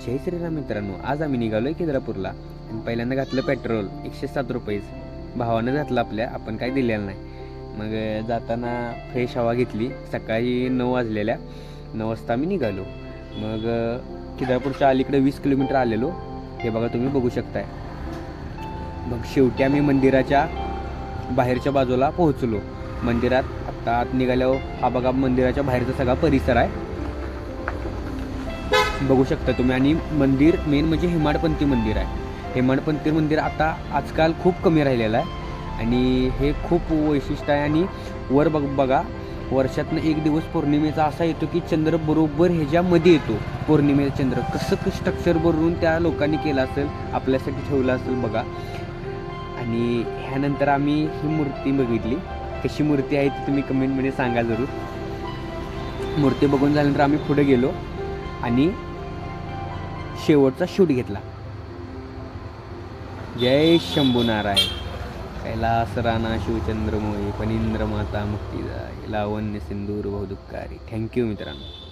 जय श्रीराम मित्रांनो, आज आम्ही निघालोय खिद्रापूरला आणि पहिल्यांदा घातलं पेट्रोल 107 रुपये. भावानं घातलं आपल्या, आपण काय दिलेलं नाही. मग जाताना फ्रेश हवा घेतली. सकाळी 9 वाजलेल्या 9 वाजता आम्ही निघालो. मग खिद्रापूरच्या अलीकडे 20 किलोमीटर आलेलो. हे बघा, तुम्ही बघू शकताय. मग शेवटी आम्ही मंदिराच्या बाहेरच्या बाजूला पोहोचलो. मंदिरात आत्ता आत निघाल्यावर हा बघा मंदिराच्या बाहेरचा सगळा परिसर आहे, बघू शकता तुम्ही. आणि मंदिर मेन म्हणजे हेमाडपंथी मंदिर आहे. हेमाडपंथी मंदिर आता आजकाल खूप कमी राहिलेलं आहे आणि हे खूप वैशिष्ट्य आहे. आणि वर बघा, वर्षातनं एक दिवस पौर्णिमेचा असा येतो की चंद्र बरोबर ह्याच्यामध्ये येतो. पौर्णिमेचा चंद्र कसं स्ट्रक्चर बनवून त्या लोकांनी केलं असेल, आपल्यासाठी ठेवलं असेल बघा. आणि ह्यानंतर आम्ही ही मूर्ती बघितली. कशी मूर्ती आहे ती तुम्ही कमेंटमध्ये सांगा जरूर. मूर्ती बघून झाल्यानंतर आम्ही पुढे गेलो आणि शेवटचा शूट घेतला. जय शंभू नारायण. कैलास राणा शिवचंद्र मोही फणींद्र माता मुक्ती जाय लावण्य सिंदूर बहुदुःखारी. थँक्यू मित्रांनो.